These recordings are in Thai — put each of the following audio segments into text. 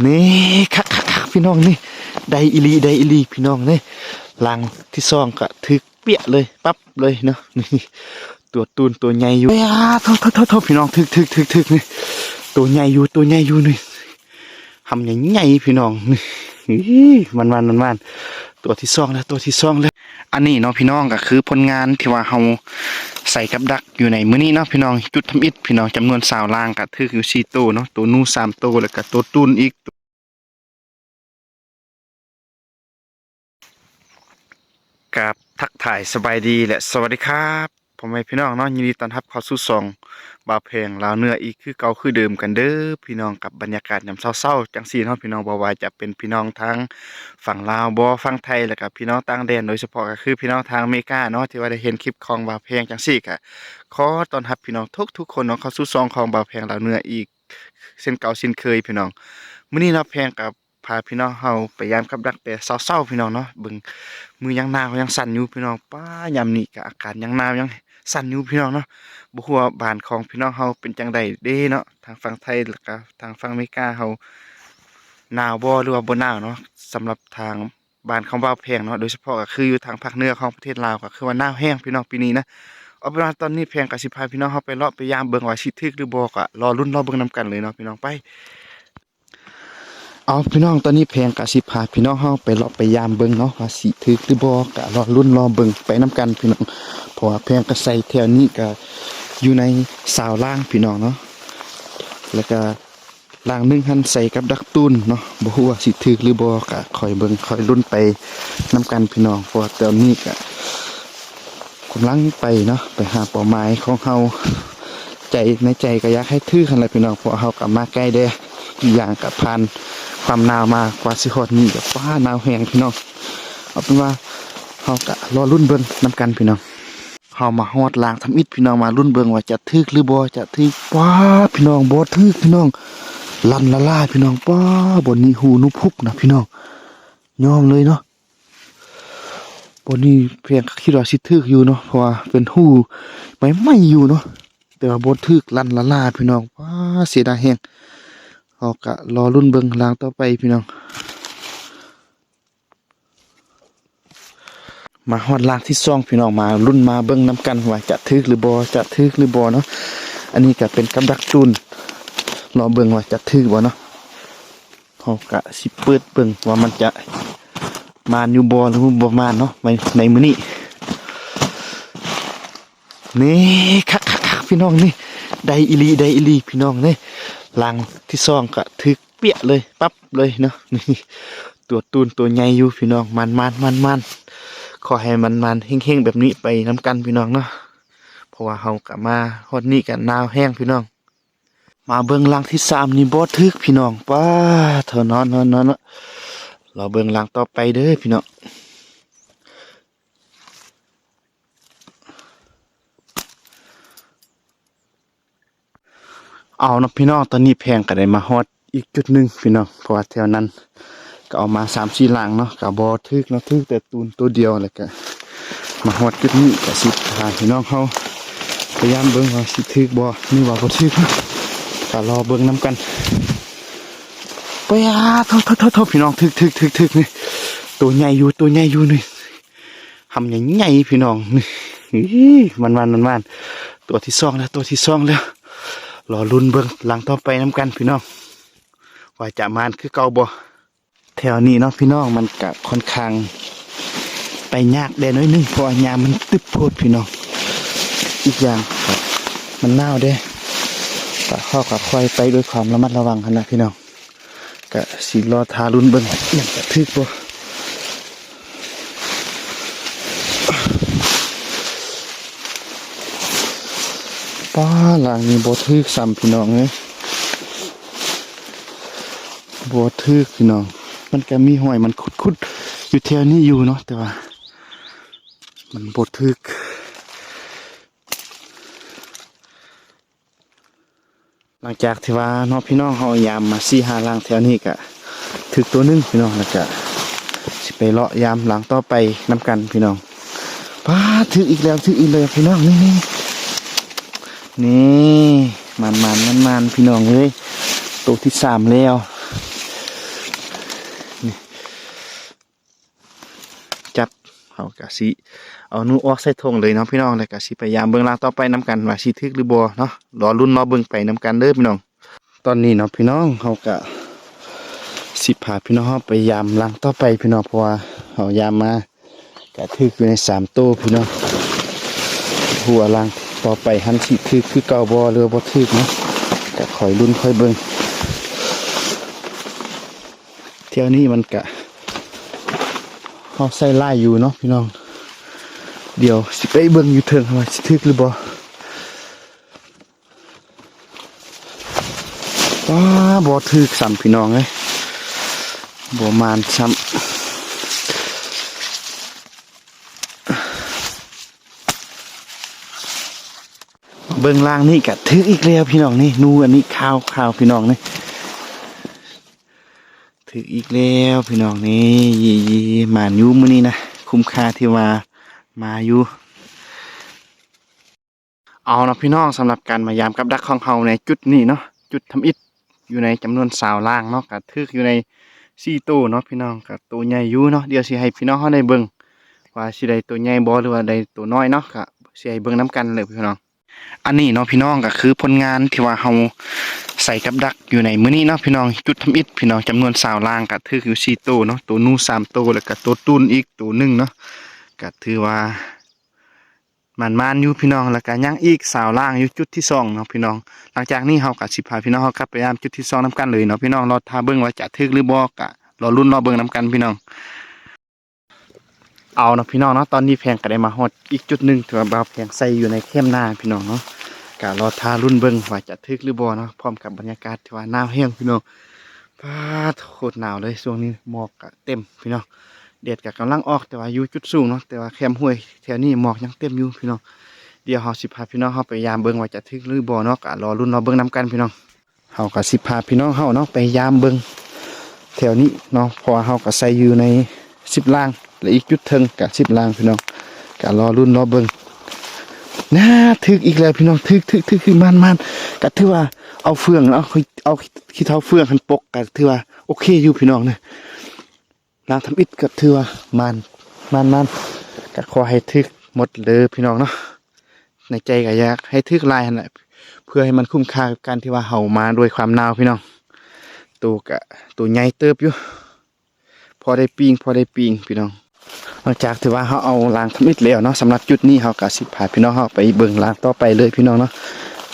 นี่คักพี่น้องนี่ไดอีลีพี่น้องนี่ลังที่ซองก็ถึกเปียเลยปั๊บเลยเนาะนี่ตัวตูนตัวใหญ่อยู่โทษพี่น้องถึกนี่ตัวใหญ่อยู่นี่ทำใหญ่พี่น้องนี่มันตัวที่ซองแล้วอันนี้เนาะพี่น้องก็คือผลงานที่ว่าเฮาใส่กับดักอยู่ในมื้อนี้เนาะพี่น้องจุดทำอิฐพี่น้องจำนวน20ล่างก็ถึกอยู่4ตัวเนาะตัวนู้3ตัวแล้วก็ตัวตูนอีกกับทักทายสบายดีและสวัสดีครับผมให้พี่น้องเนาะยินดีต้อนรับเข้าสู่ช่องบ่าวแพงลาวเหนืออีกคือเก่าคือเดิมกันเด้อพี่น้องกับบรรยากาศยามเช้าๆจังซี่เนาะพี่น้องบ่ว่าจะเป็นพี่น้องทางฝั่งลาวบ่ฝั่งไทยแล้วก็พี่น้องต่างแดนโดยเฉพาะก็คือพี่น้องทางอเมริกาเนาะที่ว่าได้เห็นคลิปของบ่าวแพงจังซี่ก็ขอต้อนรับพี่น้องทุกคนเนาะเข้าสู่ช่องของบ่าวแพงลาวเหนืออีกเช่นเก่าเช่นเคยพี่น้องมื้อนี้เนาะแพงกับพาพี่น้องเฮาไปยามกับดักแต่เช้าๆพี่น้องเนาะเบิ่งมือยังหนาวยังสั่นอยู่พี่น้องป้ายามนี้ก็อากาศยังหนาวยังสั่นอยู่พี่น้องเนาะบ่ฮู้ว่าบ้านของพี่น้องเฮาเป็นจังไดเด้เนาะทางฝั่งไทยแล้วก็ทางฝั่งอเมริกาเฮาหนาวบ่หรือว่าบ่หนาวเนาะสำหรับทางบ้านของบ่าวแพงเนาะโดยเฉพาะก็คืออยู่ทางภาคเหนือของประเทศลาวก็คือว่าหนาวแห้งพี่น้องปีนี้นะเอาเป็นว่าตอนนี้แพงก็สิพาพี่น้องเฮาไปเลาะไปยามเบิ่งว่าสิถึกหรือบ่ก็รอลุ้นรอเบิ่งนํกันเลยเนาะพี่น้องไปเอาพี่น้องตอนนี้แพงกะสิพาพี่น้องเฮาไปเลาะไปยามเบิ่งเนาะว่าสิถึกหรือบ่ก็รอลุ้นรอเบิ่งไปนํกันพี่น้องเพราะว่าแพงก็ใส่แถวนี้ก็อยู่ใน20ล่างพี่น้องเนาะแล้วก็ล่างนึงหันใส่กับดักตูนเนาะบ่ฮู้ว่าสิถึกหรือบ่ก็คอยเบิ่งคอยลุ้นไปนํกันพี่น้องเพราะว่าตอนนี้ก็กำลังไปเนาะไปหาเป้าหมายของเฮาใจในใจก็อยากให้ถึกหั่นแหละพี่น้องเพราะเฮาก็มาใกล้เด้อีกอย่างก็ผ่านความหนาวมากว่าสิฮอดนี้ก็ฟ้าหนาวแฮงพี่น้องเอาเป็นว่าเฮาก็รอลุ้นเบิ่งนํกันพี่น้องเฮามาฮอดลางทำอิฐพี่น้องมาลุ้นเบิ่งว่าจะถึกหรือบ่จะถึกว้าพี่น้องบ่ถึกพี่น้องลั่นละลายพี่น้องป้าบนนี้หูนุพุกนะพี่น้องยอมเลยเนาะบนนี้เพียงคิดว่าสิถึกอยู่เนาะเพราะว่าเป็นหูไม่อยู่เนาะแต่ว่าบ่ถึกลั่นละลายพี่น้องว้าเสียดายแฮงเฮาก็รอลุ้นเบิ่งลางต่อไปพี่น้องมาฮอดลางที่2พี่น้องมาลุ้นมาเบิ่งนํกันว่าจะถึกหรือบ่เนาะอันนี้ก็เป็นกับดักตูนรอเบิ่งว่าจะถึกบ่เนาะเฮาก็สิเปิดเบิ่งว่ามันจะมาอยู่บ่หรือบ่มาเนาะในมื้อนี้นี่คักพี่น้องนี่ไดอีลีพี่น้องนี่ลังที่2ก็ถึกเปียเลยปั๊บเลยเนาะนี่ตัวตูนตัวใหญ่อยู่พี่น้องมันขอให้มันเฮงๆแบบนี้ไปนํกันพี่น้องเนาะเพราะว่าเฮาก็มาฮอดนี้ก็หนาวแห้งพี่น้องมาเบิ่งลังที่3นี่บ่ถึกพี่น้องป้าเท่านอนเราเบิ่งลังต่อไปเด้อพี่น้องเอาเนาะพี่น้องตอนนี้แพงก็ได้มาฮอดอีกจุดหนึ่งพี่น้องเพราะว่าแถวนั้นก็เอามา3-4ลังเนาะก็บ่ถึกเนาะถึกแต่ตูนตัวเดียวแล้วก็มาฮอดจุดนี้ก็สิพาพี่น้องเฮาพยายามเบิ่งว่าสิถึกบ่นี่ว่าบ่ถึกก็รอเบิ่งนํกันไปโทษพี่น้องถึกนี่ตัวใหญ่อยู่นี่ทำใหญ่พี่น้องนี่มันตัวที่2แล้วรอลุ้นเบิ่งหลังต่อไปนํกันพี่น้องว่าจะมานคือเก่าบ่แถวนี้เนาะพี่น้องมันก็ค่อนข้างไปยากแดน้อยนึงเพราะว่ายามมันตึบโพดพี่น้องอีกอย่างมันหนาวเด้ก็เข้ากับค่อยไปด้วยความระมัดระวังกันนะพี่น้องก็สิรอทาลุ้นเบิ่งอย่างจะถึกบ่ป้าหลังนี้บ่ถึกซ้ำพี่น้องเอ้ยบ่ถึกพี่น้องมันก็มีห้อยมันขุดอยู่แถวนี้อยู่เนาะแต่ว่ามันบ่ถึกหลังจากที่ว่าน้องพี่น้องเฮายามมา4-5ลังแถวนี้ก็ถึกตัวนึงพี่น้องแล้วก็สิไปเลาะยามหลังต่อไปนํกันพี่น้องป้าถึกอีกแล้วพี่น้องนี่มันพี่น้องเอ้ยตัวที่3แล้ว ฮากะสิเอาหนูออกใส่ถุงเลยเนาะพี่น้องแล้วก็สิพยายามเบิ่งลางต่อไปนํกันว่าสิถึกหรือบ่เนาะรอลุ้นรอเบิ่งไปนํกันเด้อพี่น้องตอนนี้เนาะพี่น้องเฮาก็สิพาพี่น้องเฮาไปยามลางต่อไปพี่น้องเพราะว่าเฮายามมาก็ถึกอยู่ใน3โตพี่น้องหัวลางต่อไปหันสิถึกคือเก่าบ่หรือบ่ถึกเนาะก็คอยลุ้นคอยเบิ่งเที่ยวนี้มันก็เฮาใส่ลายอยู่เนาะพี่น้องเดี๋ยวสิไปเบิ่งอยู่เถิงว่าสิถึกหรือบ่ว้าบ่ถึกซ้ำพี่น้องเอ้ยบ่มานซ้ำเบิ่งล่างนี่ก็ถึกอีกแล้วพี่น้องนี่นูอันนี้ขาวพี่น้องนี่ถึกอีกแล้วพี่น้องนี่ยีมาอยู่มื้อนี้นะคุ้มค่าที่ว่ามาอยู่เอาเนาะพี่น้องสำหรับการมายามกับดักของเฮาในจุดนี้เนาะจุดทำอิฐอยู่ในจำนวน20ล่างเนาะก็ถึกอยู่ใน4ตัวเนาะพี่น้องก็ตัวใหญ่อยู่เนาะเดี๋ยวสิให้พี่น้องเฮาได้เบิ่งว่าสิได้ตัวใหญ่บ่หรือว่าได้ตัวน้อยเนาะก็สิให้เบิ่งนํกันเลยพี่น้องอันนี้เนาะพี่น้องก็คือผลงานที่ว่าเฮาใส่กับดักอยู่ในมื้อนี้เนาะพี่น้องจุดทำอิฐพี่น้องจำนวน20ล่างก็ถึกอยู่4ตัวเนาะตัวนู3ตัวแล้วก็ตัวตูนอีกตัวนึงเนาะก็ถือว่ามันอยู่พี่น้องแล้วก็ยังอีก20ล่างอยู่จุดที่2เนาะพี่น้องหลังจากนี้เฮาก็สิพาพี่น้องเฮากลับไปยามจุดที่2นํกันเลยเนาะพี่น้องรอท่าเบิ่งว่าจะถึกหรือบ่ก็รอลุ้นรอเบิ่งนํกันพี่น้องเอาเนาะพี่น้องเนาะตอนนี้แพงก็ได้มาฮอดอีกจุดนึงที่ว่าบ่าวแพงใส่อยู่ในเข้มหน้าพี่น้องเนาะก็รอท่าลุ้นเบิ่งว่าจะถึกหรือบ่เนาะพร้อมกับบรรยากาศที่ว่าหนาวแฮงพี่น้องฟ้าโคตรหนาวเลยช่วงนี้หมอกก็เต็มพี่น้องแดดก็กำลังออกแต่ว่าอยู่จุดสูงเนาะแต่ว่าแคมห้วยแถวนี้หมอกยังเต็มอยู่พี่น้องเดี๋ยวเฮาสิพาพี่น้องเฮาไปยามเบิ่งว่าจะถึกหรือบ่เนาะก็รอลุ้นรอเบิ่งนํกันพี่น้องเฮาก็สิพาพี่น้องเฮาเนาะไปยามเบิ่งแถวนี้เนาะเพราะว่าเฮาก็ใส่อยู่ใน10ล่างและอีกจุดเทิงก็10ล่างพี่น้องก็รอลุ้นรอเบิ่งน่าถึกอีกแล้วพี่น้องถึกคือมันก็ถือว่าเอาเฟืองเอาขี้เท้าเฟืองหันปกก็ถือว่าโอเคอยู่พี่น้องนะลางทำอิฐก็ถือว่ามันก็ขอให้ถึกหมดเลยพี่น้องเนาะในใจก็อยากให้ถึกลายนั่นแหละเพื่อให้มันคุ้มค่ากับการที่ว่าเฮามาด้วยความหนาวพี่น้องตัวใหญ่เติบอยู่พอได้ปีงพี่น้องหลังจากที่ว่าเฮาเอาลางทำอิฐแล้วเนาะสำหรับจุดนี้เฮาก็สิพาพี่น้องเฮาไปเบิ่งลางต่อไปเลยพี่น้องเนาะ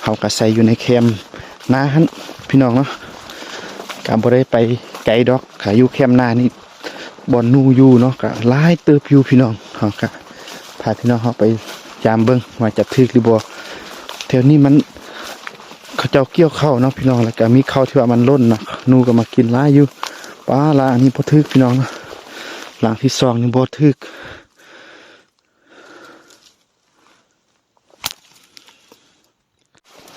เฮาก็ใส่อยู่ในแคมป์นาหั่นพี่น้องเนาะก็บ่ได้ไปไกลดอกก็อยู่แคมป์นานี่บ่อนนูอยู่เนาะก็หลายเติบอยู่พี่น้องเฮาก็พาพี่น้องเฮาไปยามเบิ่งว่าจะถึกหรือบ่แถวนี้มันเขาเจ้าเกี่ยวข้าวเนาะพี่น้องแล้วก็มีข้าวที่ว่ามันล้นเนาะนูก็มากินหลายอยู่ป้าลาอันนี้บ่ถึกพี่น้องเนาะหลังที่2นี่บ่ถึก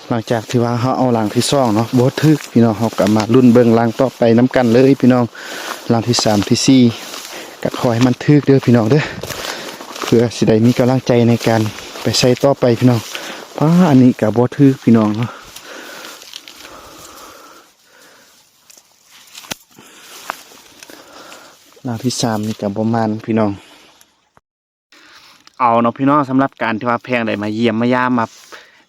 หลังจากที่ว่าเฮาเอาหลังที่2เนาะบ่ถึกพี่น้องเฮาก็มาลุ้นเบิ่งหลังต่อไปนํกันเลยพี่น้องหลังที่3ที่4ก็ขอให้มันถึกเด้อพี่น้องเด้อเพื่อสิได้มีกำลังใจในการไปใส่ต่อไปพี่น้องอันนี้ก็บ่ถึกพี่น้องเนาะหลังที่3นี่ก็ประมาณพี่น้องเอาเนาะพี่น้องสำหรับการที่ว่าแพงได้มาเยี่ยมมายามมา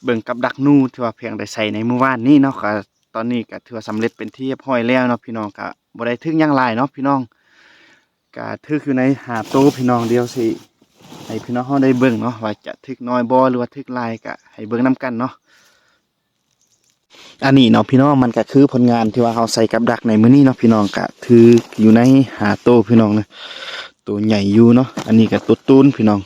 เบิ่งกับดักนูที่ว่าแพงได้ใส่ในมื้อวานนี้เนาะก็ตอนนี้ก็ถือว่าสำเร็จเป็นที่เรียบร้อยแล้วเนาะพี่น้องก็บ่ได้ถึกหยังหลายเนาะพี่น้องก็ถึกอยู่ใน5โตพี่น้องเดียวสิให้พี่น้องเฮาได้เบิ่งเนาะว่าจะถึกน้อยบ่หรือว่าถึกหลายก็ให้เบิ่งนํกันเนาะอันนี้เนาะพี่น้องมันก็คือผลงานที่ว่าเฮาใส่กับดักในมื้อนี้เนาะพี่น้องก็ถืออยู่ใน5โตพี่น้องนะตัวใหญ่อยู่เนาะอันนี้ก็ตัวตูนพี่น้อง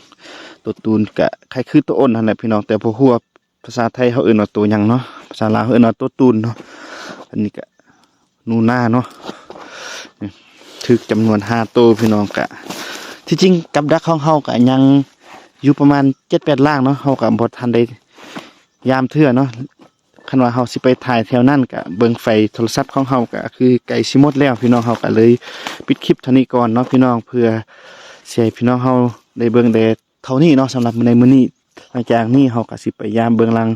ตัวตูนก็คล้ายคือตัวอ้นนั่นแหละพี่น้องแต่บ่ฮู้ว่าภาษาไทยเขาเอิ้นว่าตัวหยังเนาะภาษาลาวเขาเอิ้นว่าตัวตูนเนาะอันนี้ก็นูนาเนาะถึกจำนวน5ตัวพี่น้องก็ที่จริงกับดักของเฮาก็ยังอยู่ประมาณ 7-8 ล่างเนาะเฮาก็บ่ทันได้ยามเทื่อเนาะคันว่าเฮาสิไปถ่ายแถวนั้นก็เบิ่งไฟโทรศัพท์ของเฮาก็คือไกลสิหมดแล้วพี่น้องเฮาก็เลยปิดคลิปเท่านี้ก่อนเนาะพี่น้องเพื่อสิให้พี่น้องเฮาได้เบิ่งได้เท่านี้เนาะสำหรับในมื้อนี้หลังจากนี้เฮาก็สิไปยามเบิ่งลัง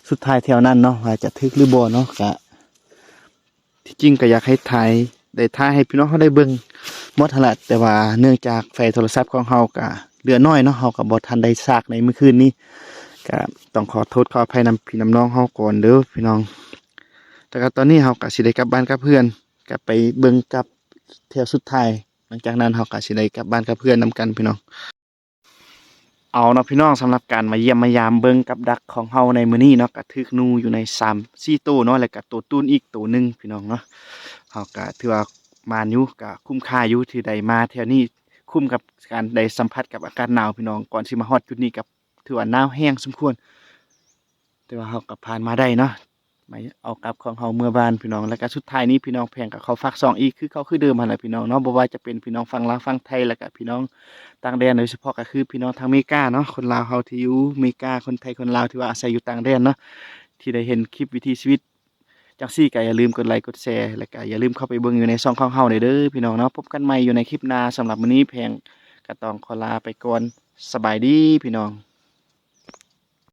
สุดท้ายแถวนั้นเนาะว่าจะถึกหรือบ่เนาะก็ที่จริงก็อยากให้ถ่ายได้ถ่ายให้พี่น้องเฮาได้เบิ่ง หมดหั่นละแต่ว่าเนื่องจากไฟโทรศัพท์ของเฮาก็เหลือน้อยเนาะเฮาก็บ่ทันได้ซากในมื้อคืนนี้ก็ต้องขอโทษขออภัยนำพี่น้ำน้องเฮาก่อนเด้อพี่น้องแต่ก็ตอนนี้เฮาก็สิได้กลับบ้านกับเพื่อนก็ไปเบิ่งกับเที่ยวสุดท้ายหลังจากนั้นเฮาก็สิได้กลับบ้านกับเพื่อนนํกันพี่น้องเอาเนาะพี่น้องสำหรับการมาเยี่ยมมายามเบิ่งกับดักของเฮาในมื้อนี้เนาะก็ถึกงูอยู่ใน3-4ตัวเนาะแล้วก็ตัวตูนอีกตัวหนึงพี่น้องเนาะเฮาก็ถือว่ามาอยู่ก็คุ้มค่าอยู่ที่ได้มาแถวนี้คุ้มกับการได้สัมผัสกับอากาศหนาวพี่น้องก่อนสิมาฮอดจุดนี้ก็ถือว่าหนาวแรงสมควรแต่ว่าเฮาก็ผ่านมาได้เนาะมาเอากลับของเฮาเมื่อบ้านพี่น้องแล้วก็สุดท้ายนี้พี่น้องแพงก็เขาฝากซองอีกคือเขาคือเดิมหั่นแหละพี่น้องเนาะบ่ว่าจะเป็นพี่น้องฝั่งลาวฝั่งไทยแล้วก็พี่น้อง ต่างแดนโดยเฉพาะก็คือพี่น้องทางอเมริกาเนาะคนลาวเฮาที่อยู่อเมริกาคนไทยคนลาวที่ว่าอาศัยอยู่ต่างแดนเนาะที่ได้เห็นคลิปวิถีชีวิตจังซี่ก็อย่าลืมกดไลค์กดแชร์แล้วก็อย่าลืมเข้าไปเบิ่งอยู่ในช่องของเฮาเด้อพี่น้องเนาะพบกันใหม่อยู่ในคลิปหน้าสำหรับมื้อนี้แพงก็ต้องขอลาไปก่อนสบายดีพี่น้อง